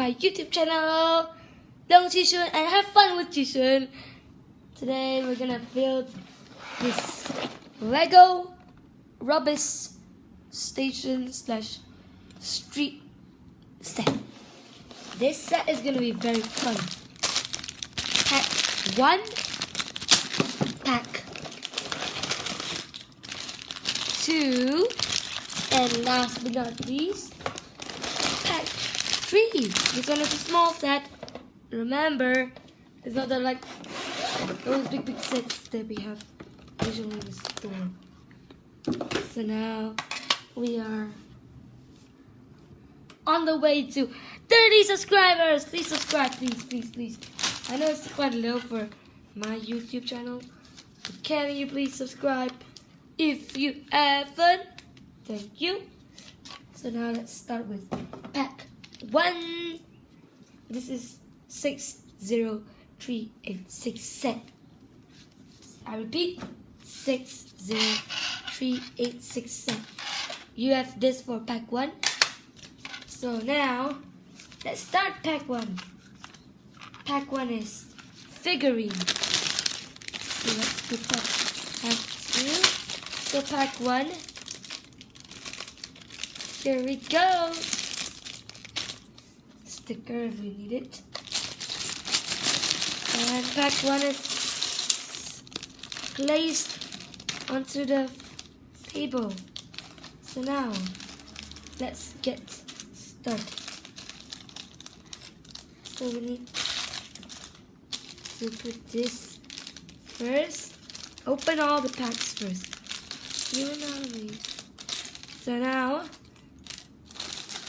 my YouTube channel, Dong Jishun, and have fun with Jishun. Today we're gonna build this Lego rubbish station / street set. This set is gonna be very fun. Pack 1, pack 2, and last but not least, pack 3. This one is a small set. Remember, it's not that like those big sets that we have usually in the store. So now we are on the way to 30 subscribers. Please subscribe, please. I know it's quite low for my YouTube channel, but can you please subscribe if you haven't? Thank you. So now let's start with pack 1. This is 60386 set. I repeat, 60386 set. You have this for pack 1. So now let's start pack 1. Pack 1 is figurine. So let's put that pack 2. So pack 1. Here we go. Sticker if we need it. And pack 1 is placed onto the table. So now let's get started. So we need to put this first. Open all the packs first. You know me. So now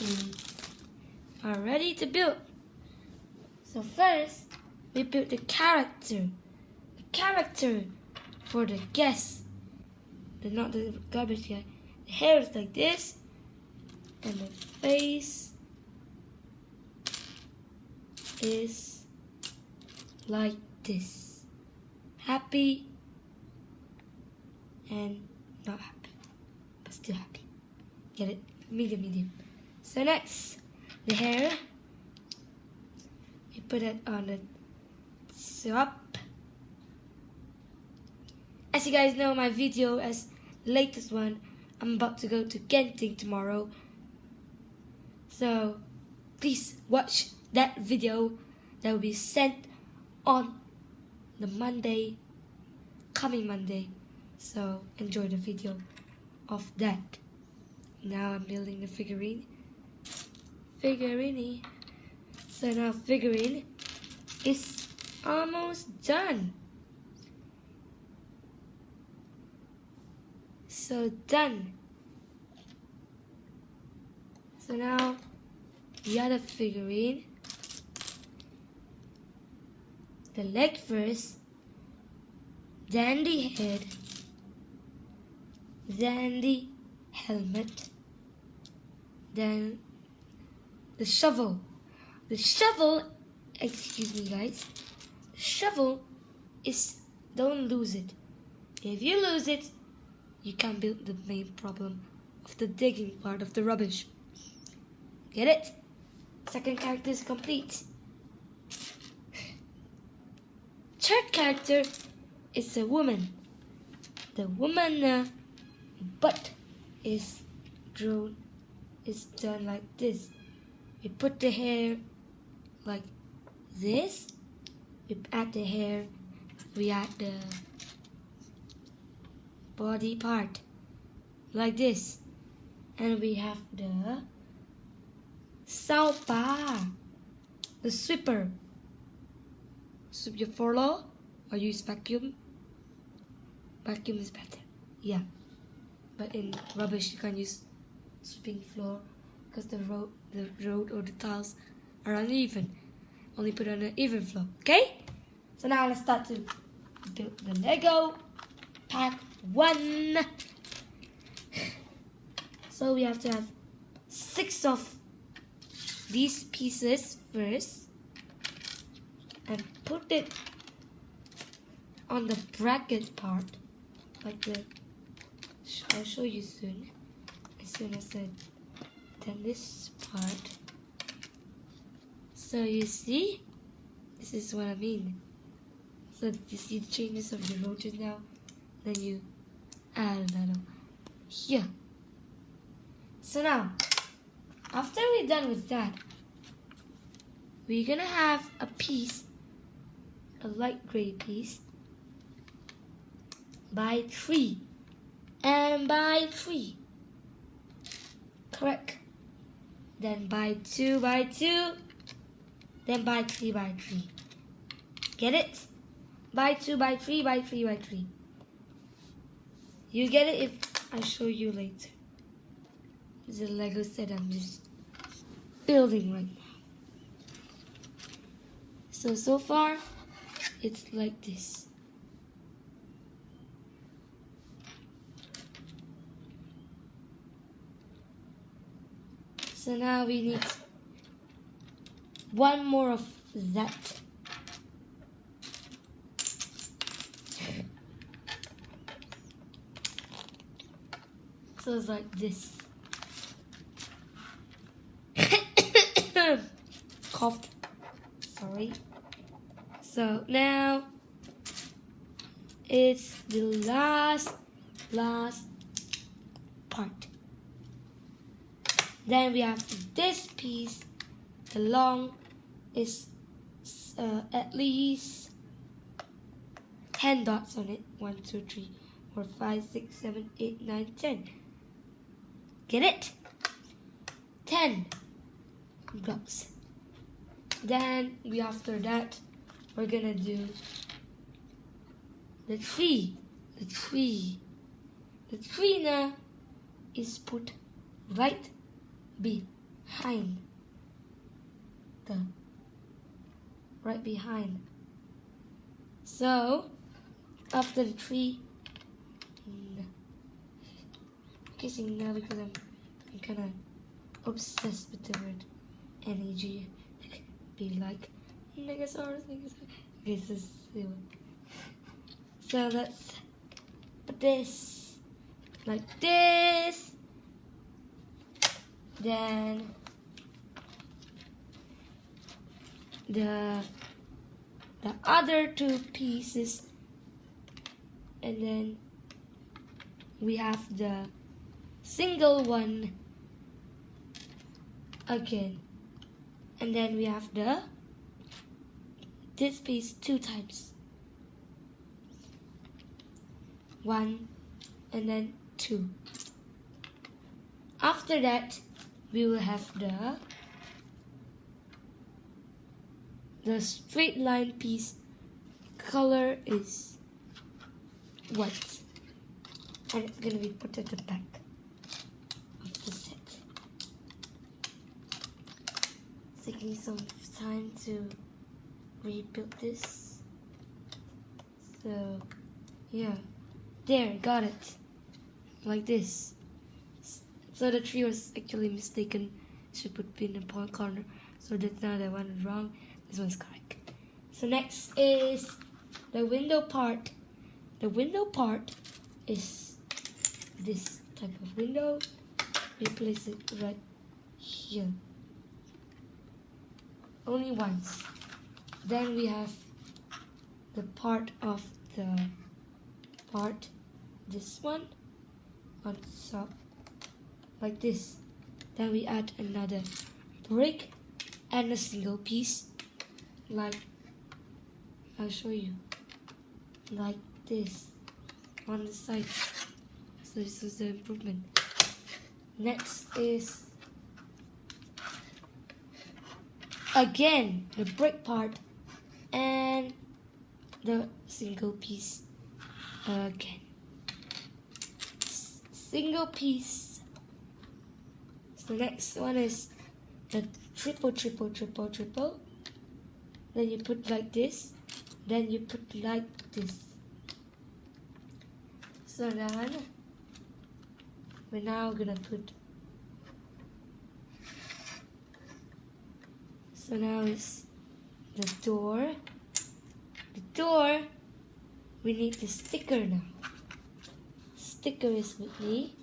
we are ready to build. So first we build the character. The character for the guest. Not the garbage guy. The hair is like this. And the face is like this. Happy and not happy, but still happy. Get it? Medium. So next, the hair. We put it on the top. As you guys know, my video as the latest one, I'm about to go to Genting tomorrow. So please watch that video that will be sent on the coming Monday. So enjoy the video of that. Now I'm building the figurine. So now figurine is almost done. So done. So now the other figurine. The leg first, then the head, then the helmet, then the shovel. The shovel, excuse me guys, the shovel is, don't lose it. If you lose it, you can't build the main problem of the digging part of the rubbish. Get it? Second character is complete. Third character is a woman. The woman butt is done like this. We put the hair like this. We add the hair. We add the body part like this, and we have the saupa, the sweeper. Sweep your floor or use vacuum. Vacuum is better, yeah. But in rubbish you can't use sweeping floor because the road or the tiles are uneven. Only put on an even floor. Okay. So now let's start to build the Lego pack 1. So we have to have 6 of these pieces first and put it on the bracket part like the I'll show you soon as soon as I done this part. So you see, this is what I mean. So you see the changes of the rotor now. Then you add another here. So now, after we're done with that, we're gonna have a piece, a light gray piece, by 3 and by 3. Correct. Then by 2 by 2. Then by 3 by 3. Get it? By 2 by 3 by 3 by 3. You get it if I show you later. This is a Lego set I'm just building right now. So far, it's like this. So now we need one more of that. So it's like this. Coughed. Sorry. So now it's the last part. Then we have this piece. The long is at least 10 dots on it. 1, 2, 3, 4, 5, 6, 7, 8, 9, 10. Get it? 10 dots. Then after that we're gonna do the tree. The tree now is put right behind So after the tree, I'm kissing now because I'm kind of obsessed with the word NEG. Be like Negasaurus. Okay, so let's put this like this. Then the other 2 pieces, and then we have the single one again, and then we have this piece 2 times, 1 and then 2. After that we will have the straight line piece. Color is white, and it's gonna be put at the back of the set. It's taking some time to rebuild this. So yeah, there, got it, like this. So the tree was actually mistaken. Should put in the point corner. So that's not the one wrong. This one's correct. So next is the window part. The window part is this type of window. We place it right here. Only once. Then we have the part of this one on top, like this. Then we add another brick and a single piece, like I'll show you, like this on the sides. So this is the improvement. Next is again the brick part and the single piece again. Single piece. So next one is the triple. Then you put like this. Then you put like this. So then we're now gonna put. So now it's the door. The door. We need the sticker now. Sticker is with me.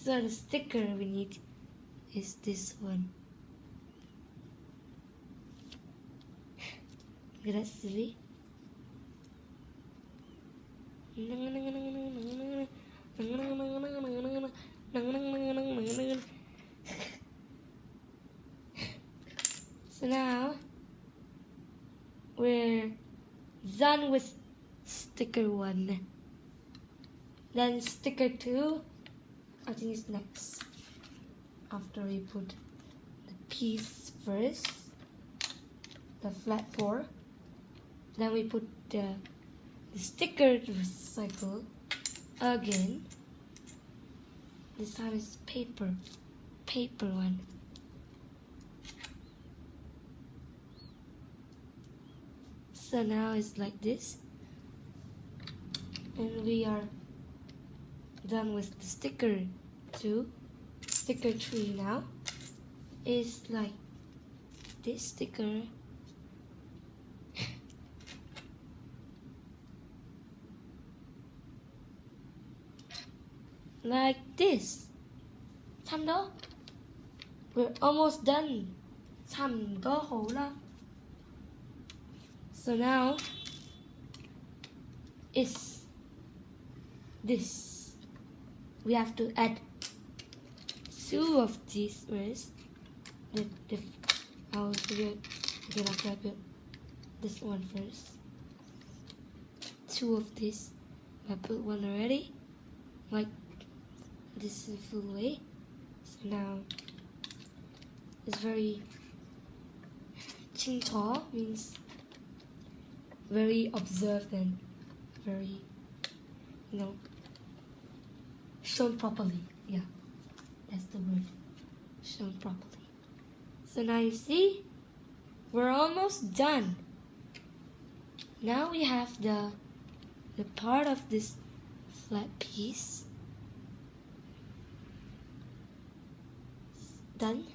So the sticker we need is this one. Look at that silly. So now we're done with sticker 1. Then sticker 2, I think is next. After we put the piece first, the flat 4, then we put the sticker to recycle again. This time it's paper one. So now it's like this, and we are done with the sticker 2. Sticker 3 now is like this sticker. Like this. Xong đó. We're almost done. Xong có hổ la. So now is this. We have to add 2 of these words. I'll figure again after I build this one first. 2 of this. I put one already. Like this is full way. So now it's very Qingchao means very observed and very, shown properly. Yeah, that's the word. Shown properly. So now you see, we're almost done. Now we have the part of this flat piece done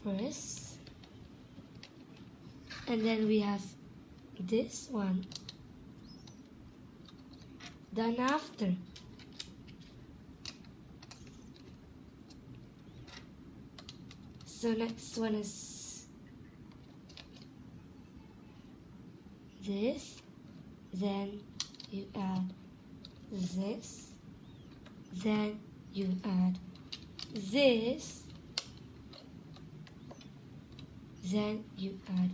first, and then we have this one done after. So next one is this, then you add this, then you add this, then you add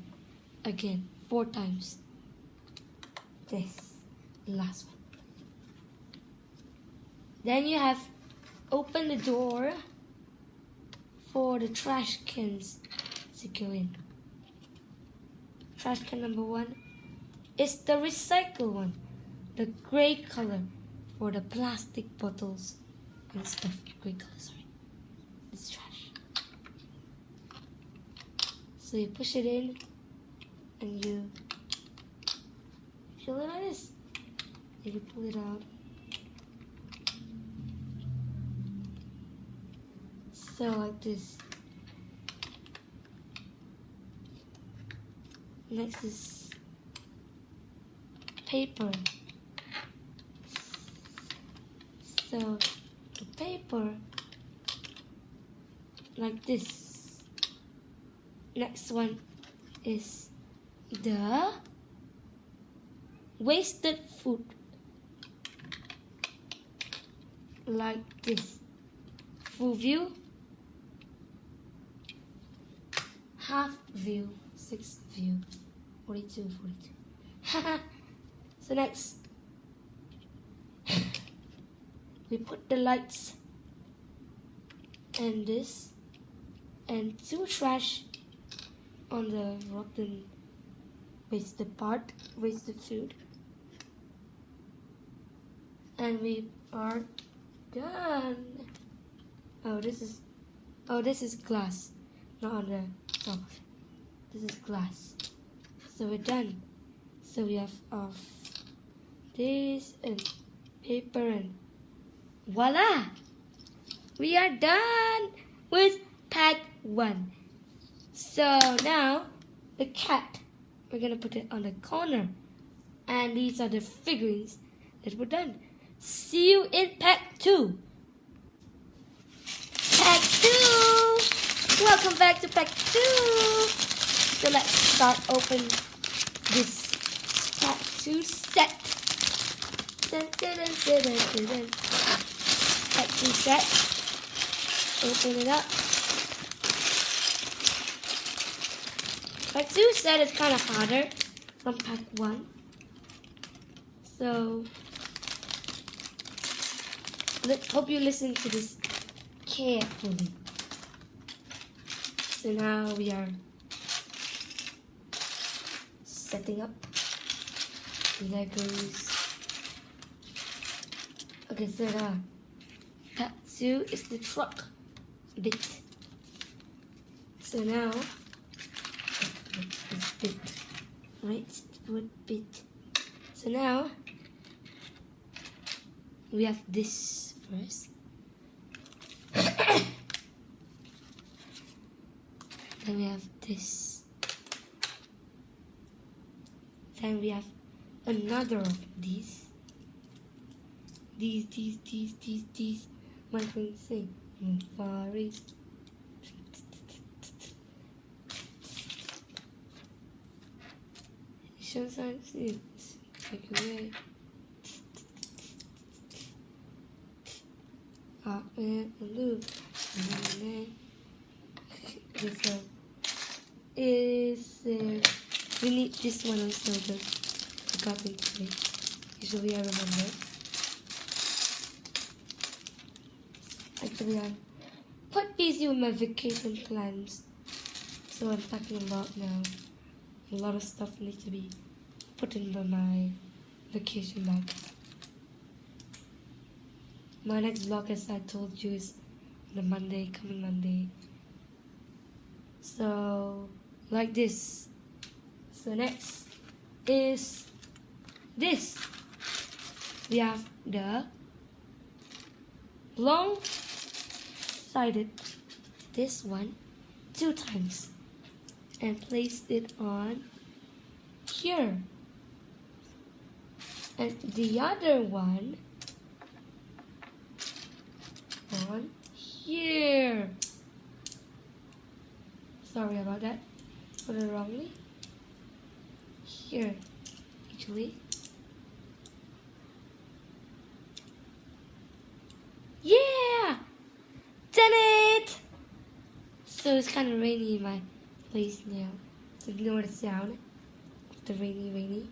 again 4 times this last one. Then you have open the door for the trash cans to go in. Trash can number 1 is the recycle one, the gray color for the plastic bottles and stuff. Gray color, sorry. It's trash. So you push it in and you fill it like this. And you pull it out. So like this. Next is paper. So the paper like this. Next one is the wasted food like this. Full view, half view, 6 view, 42. So next we put the lights and this and 2 trash on the rotten wasted part, wasted food, and we are done. This is glass, not on the top. This is glass. So we're done. So we have this and paper and voila! We are done with pack 1. So now the cat, we're gonna put it on the corner. And these are the figurines that were done. See you in pack 2. 2. Welcome back to pack 2. So let's start open this pack 2 set. Dun, dun, dun, dun, dun, dun, dun. Pack 2 set. Open it up. Pack 2 set is kind of harder from pack 1. So hope you listen to this carefully. So now we are setting up Legos. Okay, so now pack 2 is the truck bit. So now this bit, right? Wood bit. So now we have this first. Then we have this. Then we have another of these. These. One thing say, far east. Shows I see. Take away. Up and blue. This one is we need this one also, but forgot it today. Usually I remember. Actually, I'm quite busy with my vacation plans, so I'm packing a lot now. A lot of stuff needs to be put into my vacation bag. My next vlog, as I told you, is on a Monday, coming Monday. So, like this. So next is this. We have the long-sided, this one, 2 times. And placed it on here. And the other one on here. Sorry about that. Put it wrongly. Here, actually. Yeah! Done it! So it's kind of rainy in my place now. So ignore the sound of the rainy.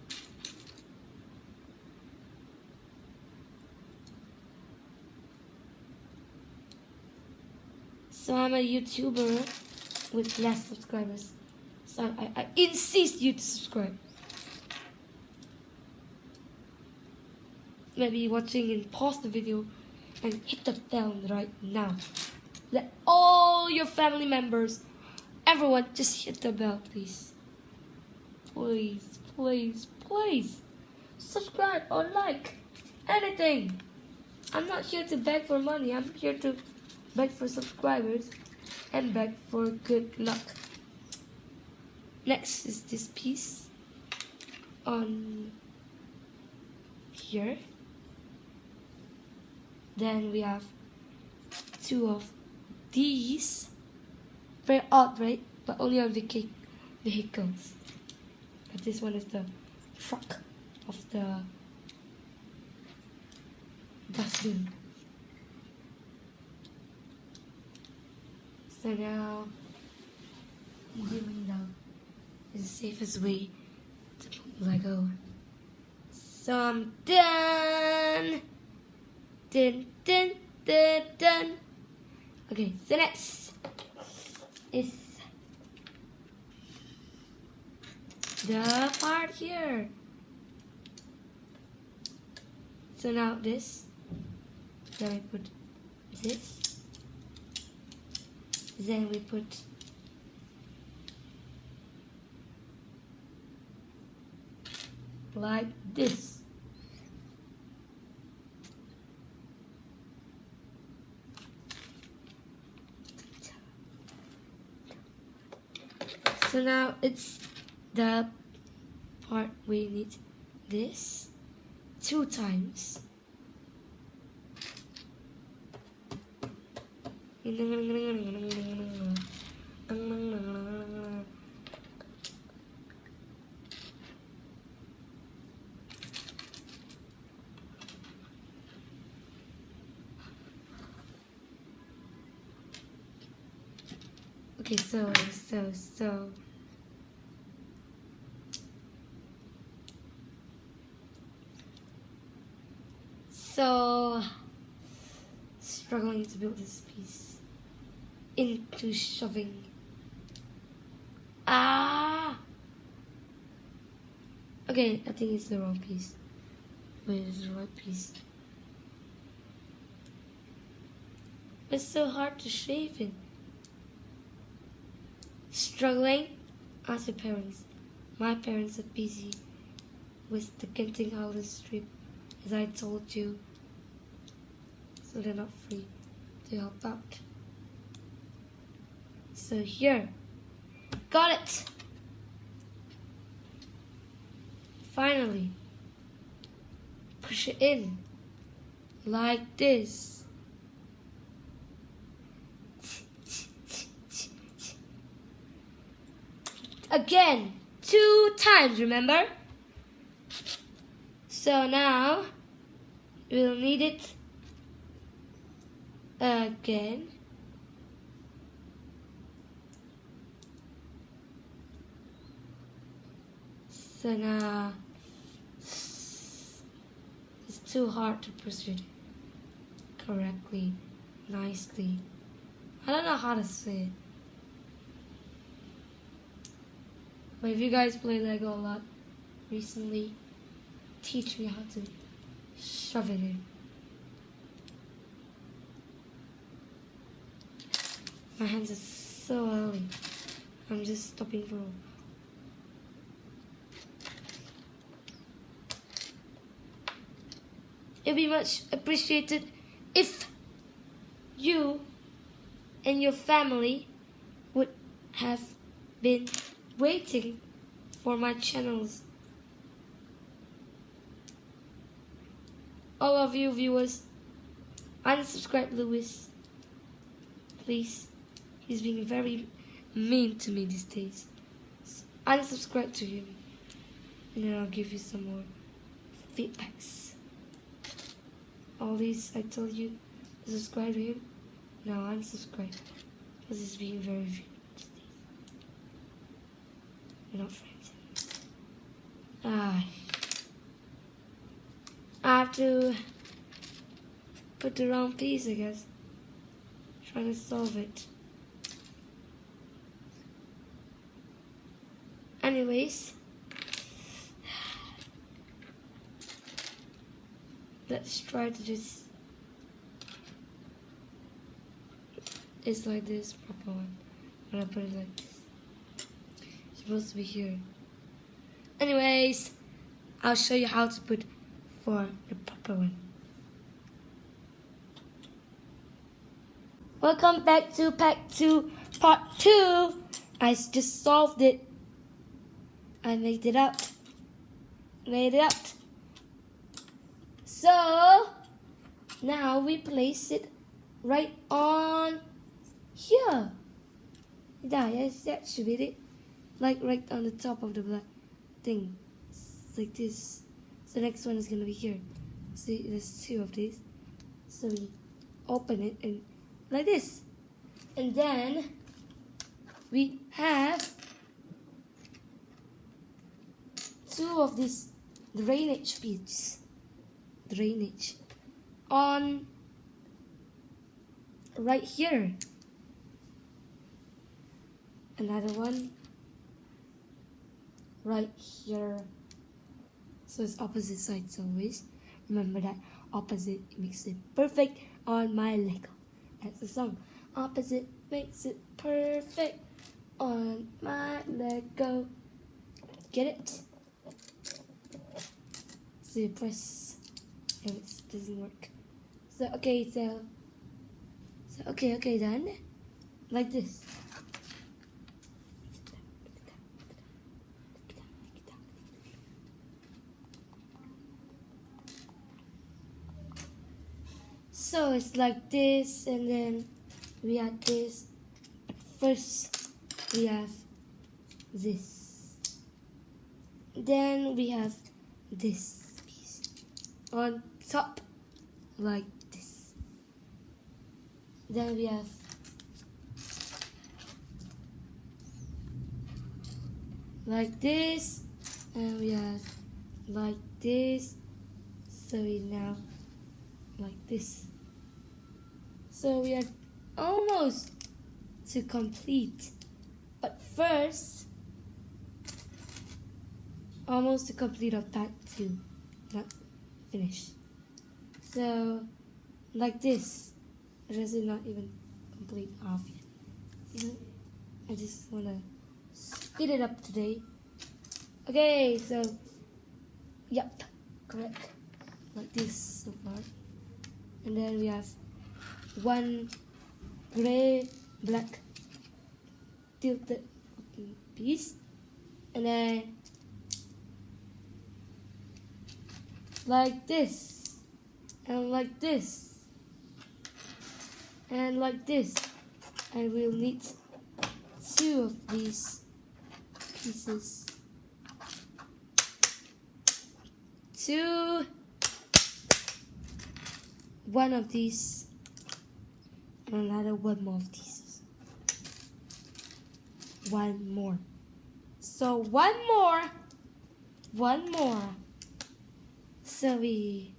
So I'm a YouTuber with less subscribers. So I insist you to subscribe. Maybe watching and pause the video and hit the bell right now. Let all your family members, everyone, just hit the bell, please. Please. Subscribe or like. Anything. I'm not here to beg for money. I'm here to beg for subscribers and beg for good luck. Next is this piece on here. Then we have 2 of these. Very odd, right? But only on vehicles. But this one is the truck of the dustbin. So now, window is the safest way to put Lego. So I'm done. Done. Okay, so next is the part here. So now this, then we put this, then we put like this. So now it's the part we need this 2 times. Okay, so. So, struggling to build this piece into shoving. Ah! Okay, I think it's the wrong piece. Wait, it's the right piece. It's so hard to shave it. Struggling? Ask your parents. My parents are busy with the Genting Highlands strip, as I told you. So they're not free to help out. So here. Got it! Finally. Push it in. Like this. Again. 2 times, remember? So now, we'll need it again. So now, it's too hard to proceed correctly, nicely. I don't know how to say it. But if you guys play Lego a lot recently, teach me how to shove it in. My hands are so early. I'm just stopping for a It'd be much appreciated if you and your family would have been waiting for my channels. All of you viewers, unsubscribe Lewis. Please. He's being very mean to me these days. So unsubscribe to him. And then I'll give you some more feedbacks. All these I told you to subscribe to him. Now unsubscribe. Because he's being very mean these days. We're not friends. I have to put the wrong piece, I guess. Trying to solve it. Anyways, let's try to just. It's like this proper one. When I put it like this, it's supposed to be here. Anyways, I'll show you how to put for the proper one. Welcome back to part 2. I just solved it. I made it out. So now we place it right on here. Yes, that should be it. Like right on the top of the black thing. It's like this. So the next one is gonna be here. See, there's 2 of these. So we open it and like this. And then we have 2 of this drainage pieces. Drainage on right here. Another one right here. So it's opposite sides always. Remember that opposite makes it perfect on my Lego. That's the song. Opposite makes it perfect on my Lego. Get it? So you press and it doesn't work. So okay, okay, done. Like this. So it's like this, and then we have this. But first, we have this. Then we have this piece on top, like this. Then we have like this, and we have like this. So we now like this. So we are almost to complete. But first, almost to complete of part 2, not finished. So like this, this is not even complete half yet. See, I just wanna speed it up today. Okay, so yep, correct. Like this so far. And then we have one gray, black tilted piece. And then like this. And like this. And like this. And we'll need 2 of these pieces. 2, 1 of these, and another 1 more of these. 1 more. So 1 more. 1 more. So we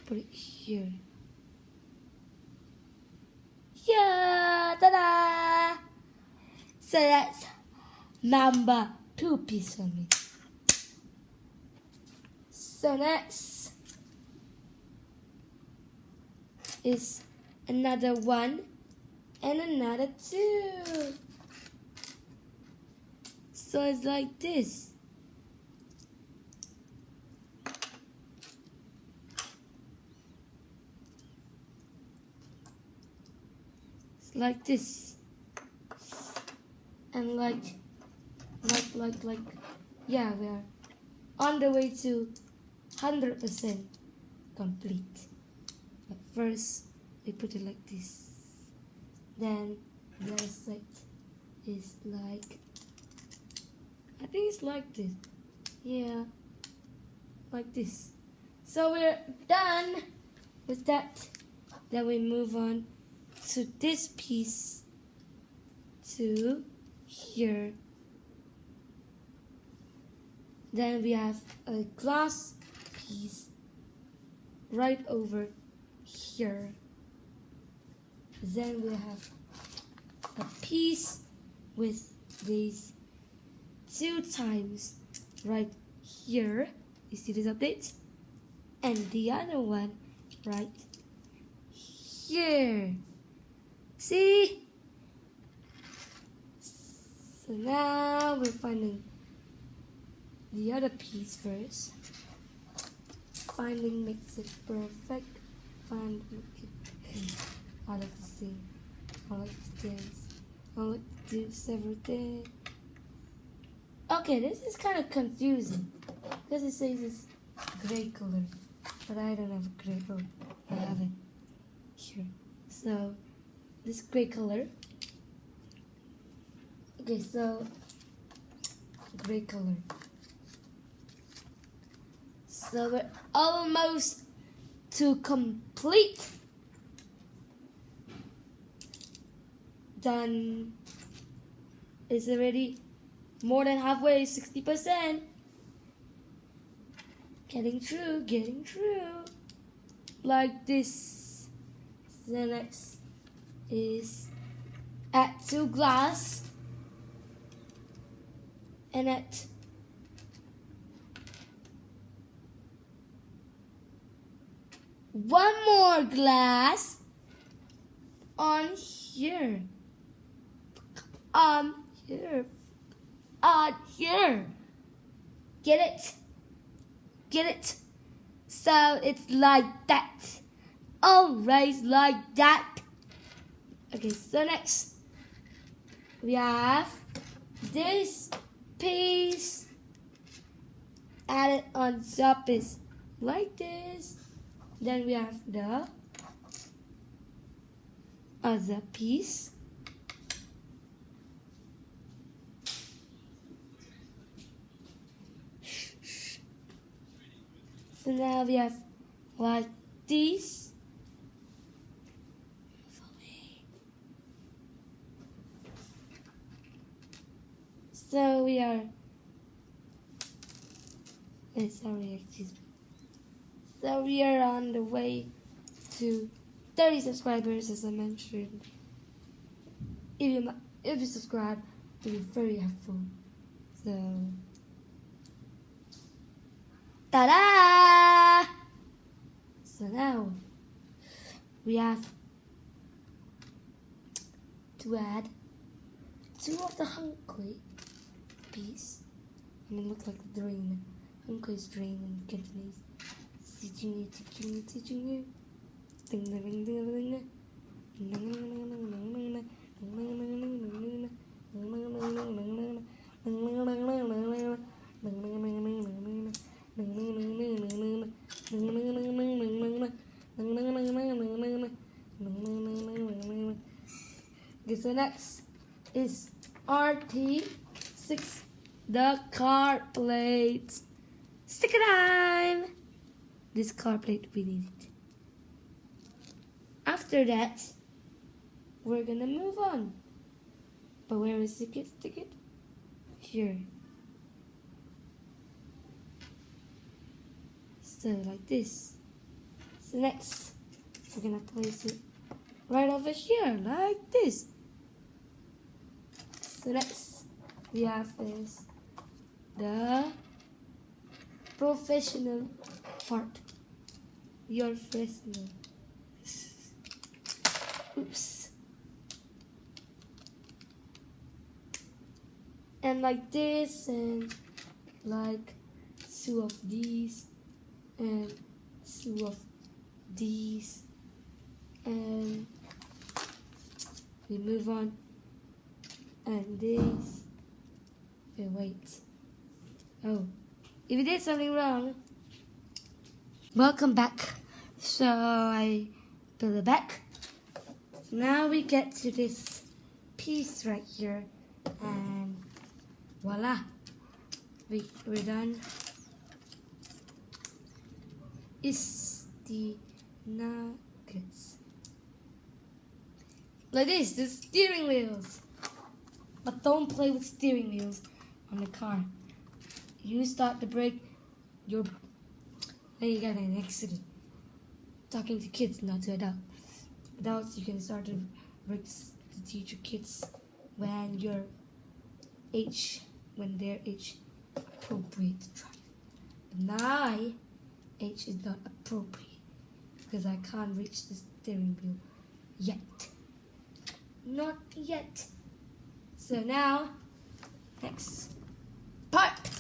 put it here. Yeah, ta-da! So that's number 2 piece for me. So next is another 1 and another 2. So it's like this. It's like this. And like, yeah, we are on the way to 100% complete. But first, we put it like this. Then the other side is like, I think it's like this. Yeah, like this. So we're done with that. Then we move on to this piece to here. Then we have a glass piece right over here. Then we have a piece with these 2 times right here. You see this update? And the other one right here. See? So now we're finding the other piece first. Finding makes it perfect. Find make it I like to sing. I like to dance. I like to do several things. Okay, this is kind of confusing because it says it's gray color, but I don't have a gray. Oh, I have it here. So this gray color. Okay, so gray color. So we're almost to complete. Done. It's already more than halfway, 60%. Getting through. Like this. The next is add 2 glass and add 1 more glass on here. Here. Get it? So it's like that. Always like that. Okay, so next we have this piece added on top is like this. Then we have the other piece. So now we have like this. So we are. Sorry, excuse me. So we are on the way to 30 subscribers, as I mentioned. If you subscribe, it will be very helpful. So, ta-da! So now we have to add 2 of the Hunkley piece. I mean, look like the drain. Hunkley's drain in Cantonese. Teaching you. Ding ding ding ding ding. Okay, so next is RT6, the car plate. Sticker time! This car plate, we need it. After that, we're gonna move on. But where is the ticket? Here. So like this. So next, we're gonna place it right over here, like this. So next, we have is the professional part. Your professional. Oops. And like this, and like 2 of these, and 2 of these, and we move on, and this. Okay, wait. Oh, if you did something wrong, welcome back. So I put it back. So now we get to this piece right here, and voila, we're done. Is the nuggets like this? The steering wheels, but don't play with steering wheels on the car. You start the brake, then you get an accident. Talking to kids, not to adults. Adults, you can start the brakes to teach your kids when their age appropriate to drive. But my age is not appropriate because I can't reach the steering wheel yet. Not yet. So now, next part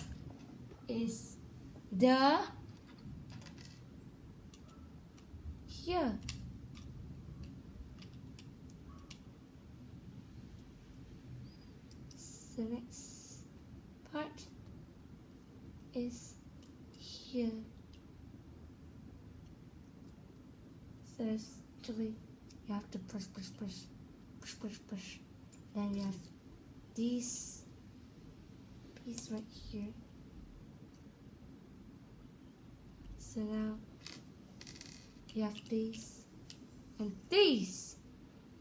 is the here. The next part is here. So actually you have to push. Then you have this piece right here. So now you have these and these,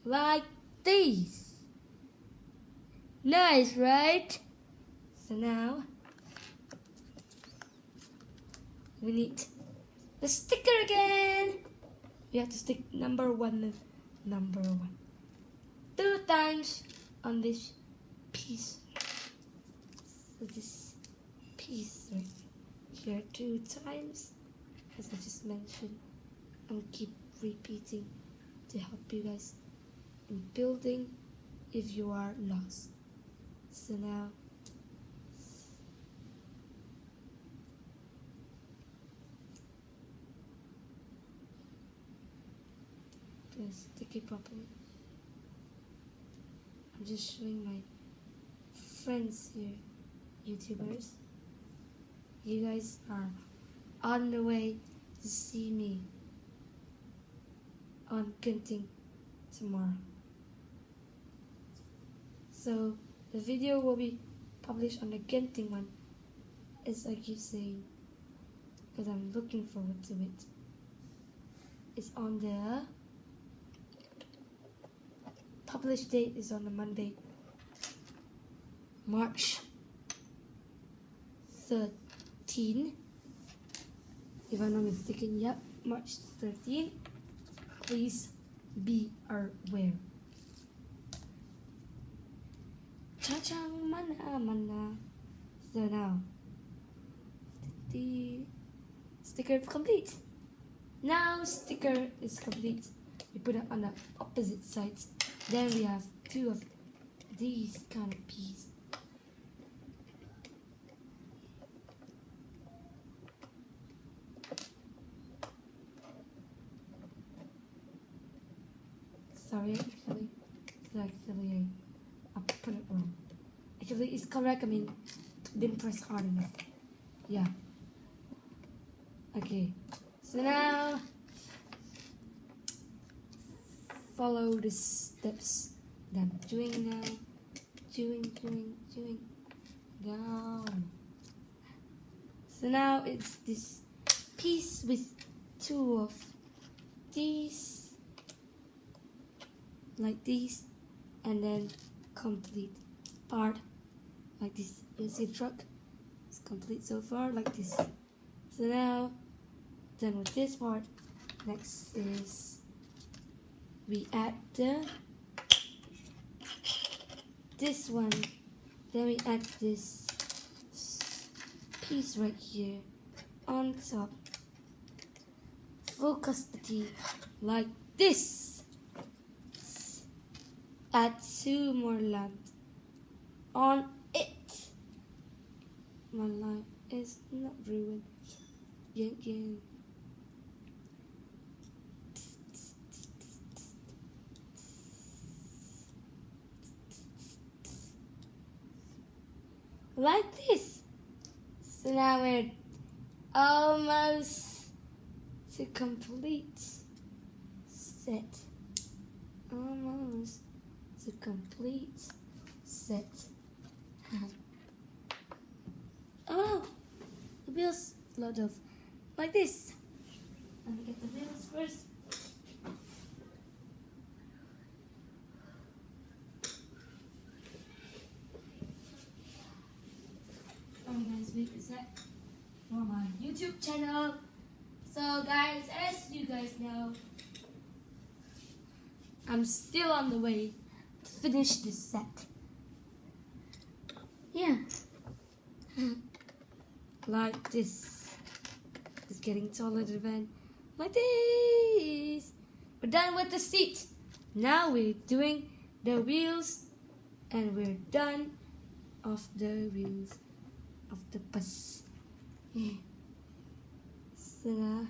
like these. Nice, right? So now we need the sticker again. We have to stick number 1 and number 1 2 times on this piece. So this piece right here 2 times, as I just mentioned, and keep repeating to help you guys in building if you are lost. So now just stick it properly. I'm just showing my friends here, YouTubers. You guys are on the way to see me on Genting tomorrow. So the video will be published on the Genting one, as I keep saying, because I'm looking forward to it. It's on the published date is on the Monday, March 13. If I'm not mistaken, yep, March 13. Please be aware. Cha-chang mana. So now, the sticker is complete. Now sticker is complete. We put it on the opposite sides. Then we have two of these kind of pieces. Sorry, actually, I put it wrong. Actually, it's correct. I mean, didn't press hard enough. Yeah. Okay. So now, follow the steps that I'm doing now. Doing down. So now it's this piece with two of these, like these, and then complete part like this. You see the truck? It's complete so far, like this. So now, done with this part. Next is we add this one. Then we add this piece right here on top. Full custody, like this. Add two more lamps on it. My life is not ruined again. Like this. So now we're almost to complete set. Almost to complete set. Oh, the wheels float off like this. Let me get the wheels first. Guys, wait a sec for my YouTube channel. So guys, as you guys know, I'm still on the way to finish this set. Yeah. Like this. It's getting taller than like this. We're done with the seat. Now we're doing the wheels, and we're done of the wheels of the bus. Yeah. So now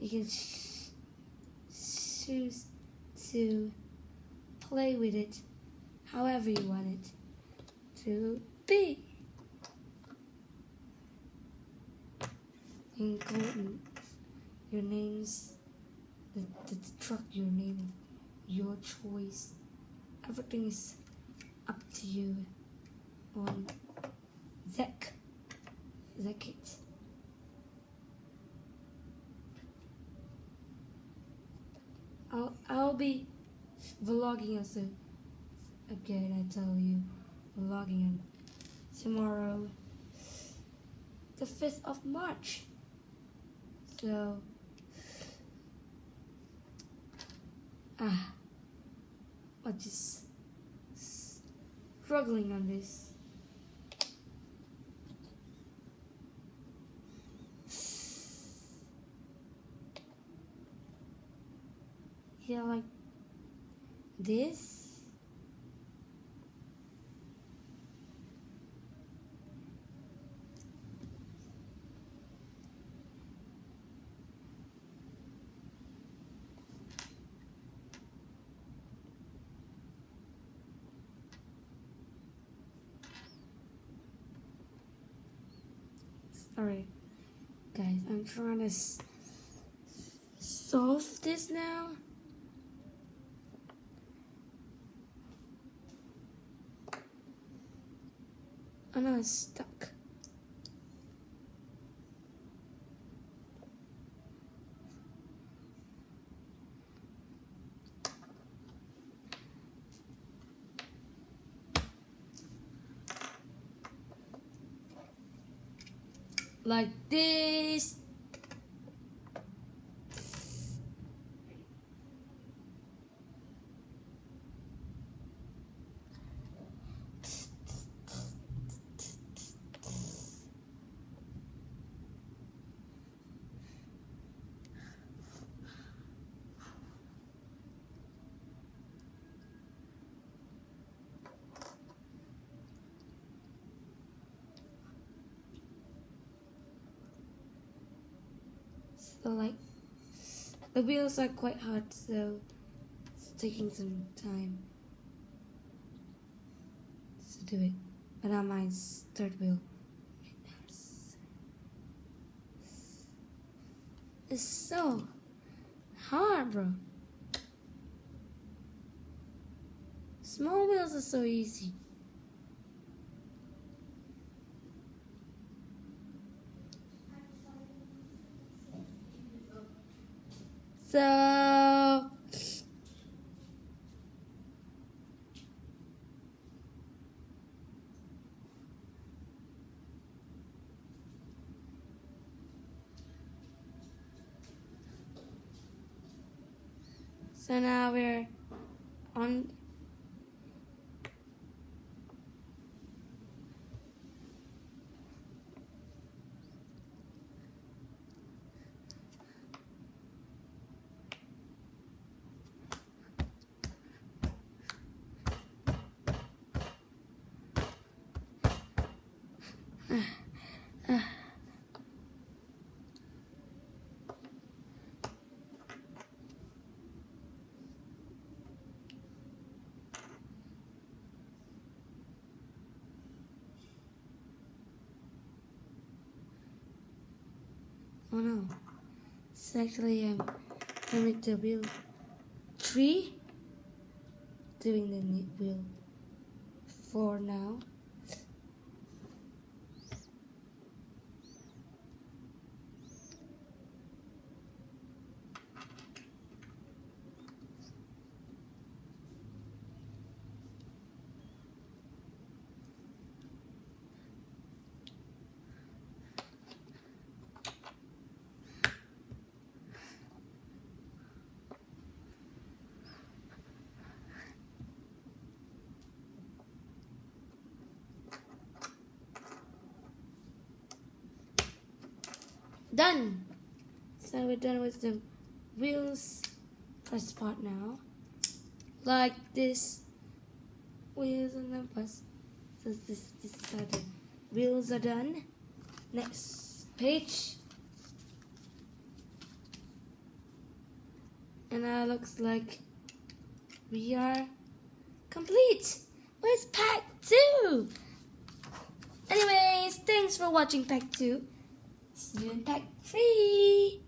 you can choose to play with it however you want it to be. Including your names, the truck, your name, your choice. Everything is up to you on Zek it. I'll be vlogging also. Again, I tell you, vlogging on tomorrow, the 5th of March. So, I'm just struggling on this. Yeah, like this. Sorry, guys, I'm trying to solve this now. Oh no, it's stuck. Like this. So like the wheels are quite hard, so it's taking some time to do it. But now mine's third wheel. It's so hard, bro. Small wheels are so easy. So now we're on. Oh no, it's actually I make the wheel 3, doing the wheel 4 now. Done! So we're done with the wheels first part now. Like this. Wheels and the bus. So this is how the wheels are done. Next page. And now it looks like we are complete with pack 2. Anyways, thanks for watching pack 2. See you in pack 3.